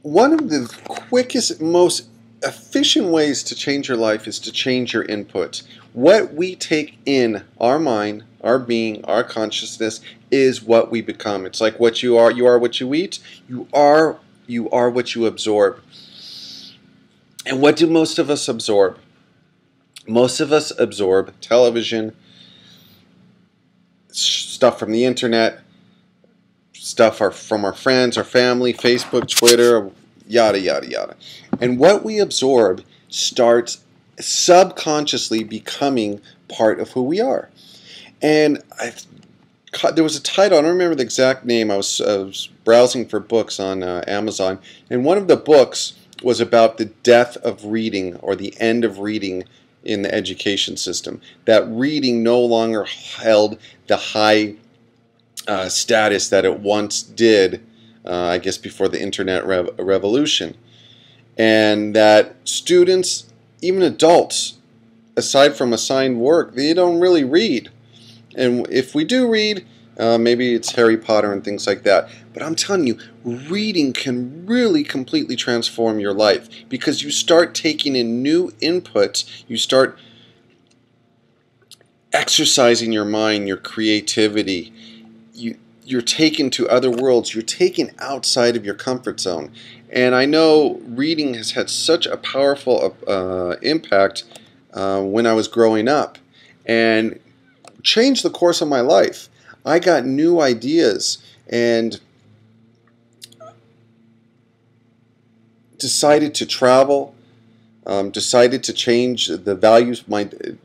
One of the quickest, most efficient ways to change your life is to change your input. What we take in our mind, our being, our consciousness is what we become. It's like what you are what you eat. You are what you absorb. And what do most of us absorb? Most of us absorb television, stuff from the internet, stuff from our friends, our family, Facebook, Twitter, yada, yada, yada. And what we absorb starts subconsciously becoming part of who we are. And there was a title, I don't remember the exact name, I was browsing for books on Amazon, and one of the books was about the death of reading, or the end of reading in the education system. That reading no longer held the high status that it once did, I guess before the internet revolution. And that students, even adults, aside from assigned work, they don't really read. And if we do read, maybe it's Harry Potter and things like that. But I'm telling you, reading can really completely transform your life, because you start taking in new inputs, you start exercising your mind, your creativity. You're taken to other worlds. You're taken outside of your comfort zone. And I know reading has had such a powerful impact when I was growing up, and changed the course of my life. I got new ideas and decided to travel, decided to change the values,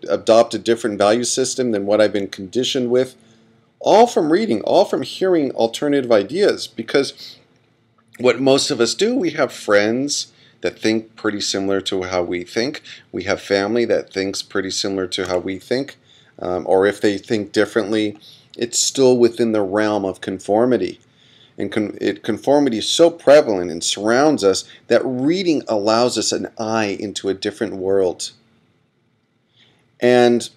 adopt a different value system than what I've been conditioned with. All from reading, all from hearing alternative ideas, because what most of us do, we have friends that think pretty similar to how we think. We have family that thinks pretty similar to how we think. Or if they think differently, it's still within the realm of conformity. And conformity is so prevalent and surrounds us that reading allows us an eye into a different world. And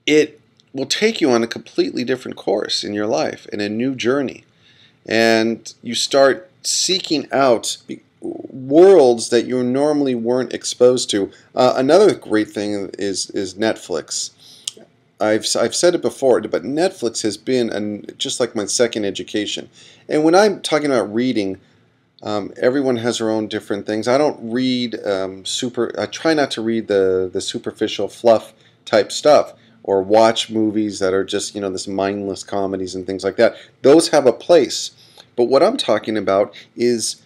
it will take you on a completely different course in your life, in a new journey. And you start seeking out worlds that you normally weren't exposed to. Another great thing is Netflix. I've said it before, but Netflix has been just like my second education. And when I'm talking about reading, everyone has their own different things. I don't read I try not to read the superficial fluff type stuff, or watch movies that are just, this mindless comedies and things like that. Those have a place. But what I'm talking about is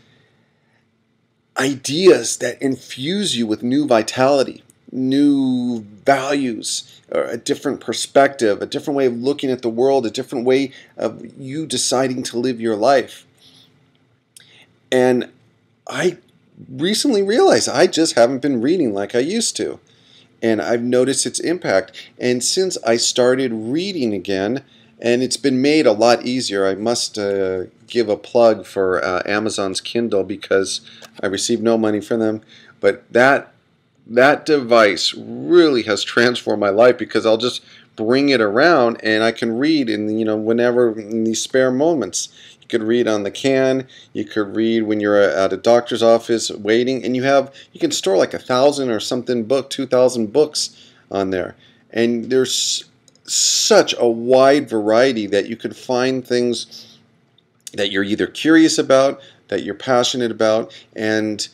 ideas that infuse you with new vitality, new values, or a different perspective, a different way of looking at the world, a different way of you deciding to live your life. And I recently realized I just haven't been reading like I used to. And I've noticed its impact. And since I started reading again, and it's been made a lot easier, I must give a plug for Amazon's Kindle, because I received no money from them. But that device really has transformed my life, because I'll just bring it around and I can read whenever, in these spare moments. You could read on the can, you could read when you're at a doctor's office waiting, and you can store like 1,000 or something 2,000 books on there. And there's such a wide variety that you could find things that you're either curious about, that you're passionate about. And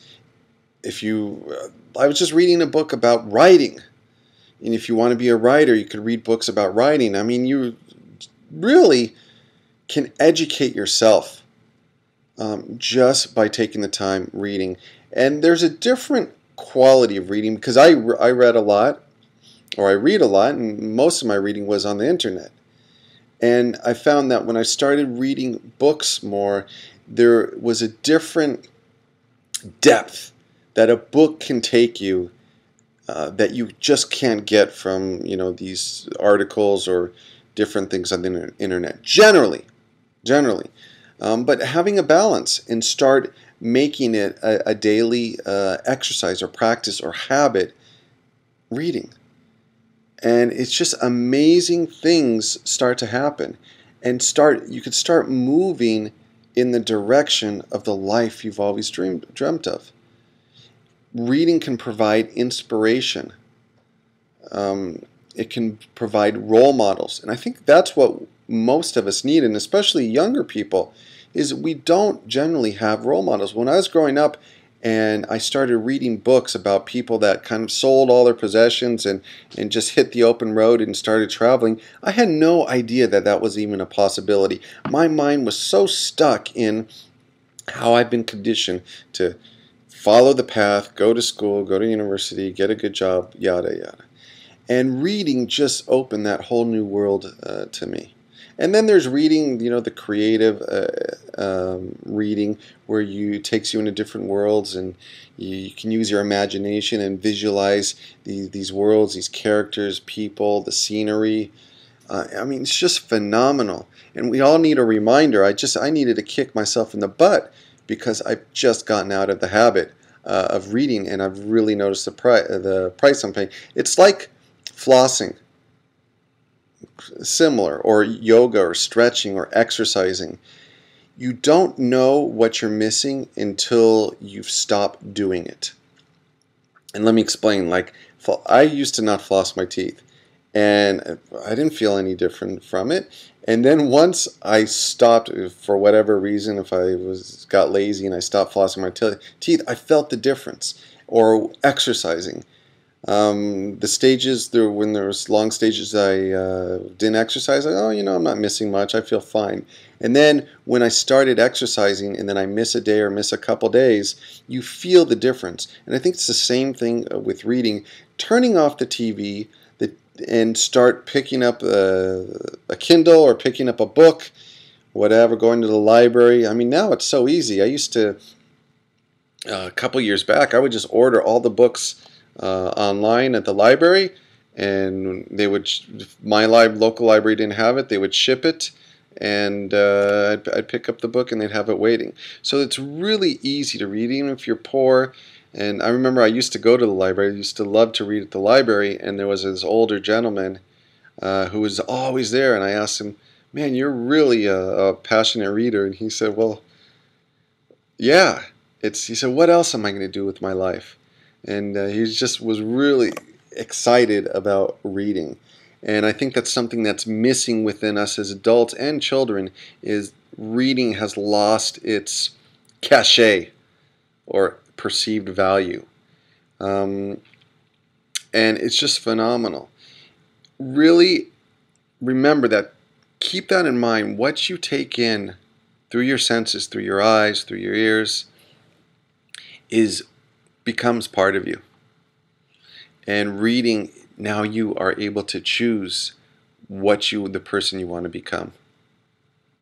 I was just reading a book about writing. And if you want to be a writer, you could read books about writing. I mean, you really can educate yourself just by taking the time reading. And there's a different quality of reading, because I read a lot, or I read a lot, and most of my reading was on the internet. And I found that when I started reading books more, there was a different depth that a book can take you that you just can't get from these articles or different things on the internet. Generally. But having a balance, and start making it a daily exercise or practice or habit, reading. And it's just amazing things start to happen, and you could start moving in the direction of the life you've always dreamt of. Reading can provide inspiration. It can provide role models. And I think that's what most of us need, and especially younger people, is we don't generally have role models. When I was growing up and I started reading books about people that kind of sold all their possessions and just hit the open road and started traveling, I had no idea that that was even a possibility. My mind was so stuck in how I've been conditioned to follow the path, go to school, go to university, get a good job, yada yada. And reading just opened that whole new world to me. And then there's reading, the creative reading, where takes you into different worlds, and you can use your imagination and visualize these worlds, these characters, people, the scenery. I mean, it's just phenomenal. And we all need a reminder. I needed to kick myself in the butt because I've just gotten out of the habit of reading, and I've really noticed the price I'm paying. It's like flossing, similar, or yoga or stretching or exercising. You don't know what you're missing until you've stopped doing it. And let me explain. Like, I used to not floss my teeth, and I didn't feel any different from it. And then once I stopped, for whatever reason, if I got lazy and I stopped flossing my teeth, I felt the difference. Or exercising. The stages, when there was long stages I didn't exercise, I'm not missing much, I feel fine. And then when I started exercising and then I miss a day or miss a couple days, you feel the difference. And I think it's the same thing with reading. Turning off the TV and start picking up a Kindle or picking up a book, whatever, going to the library. I mean, now it's so easy. I used to, a couple years back, I would just order all the books online at the library, and they would, if my local library didn't have it, they would ship it, and I'd pick up the book and they'd have it waiting. So it's really easy to read, even if you're poor. And I remember I used to go to the library. I used to love to read at the library, and there was this older gentleman who was always there, and I asked him, "Man, you're really a passionate reader." And he said, "Well, yeah." He said, "What else am I going to do with my life?" And he just was really excited about reading. And I think that's something that's missing within us as adults and children, is reading has lost its cachet or perceived value. And it's just phenomenal. Really remember that. Keep that in mind. What you take in through your senses, through your eyes, through your ears, becomes part of you. And reading, now you are able to choose the person you want to become.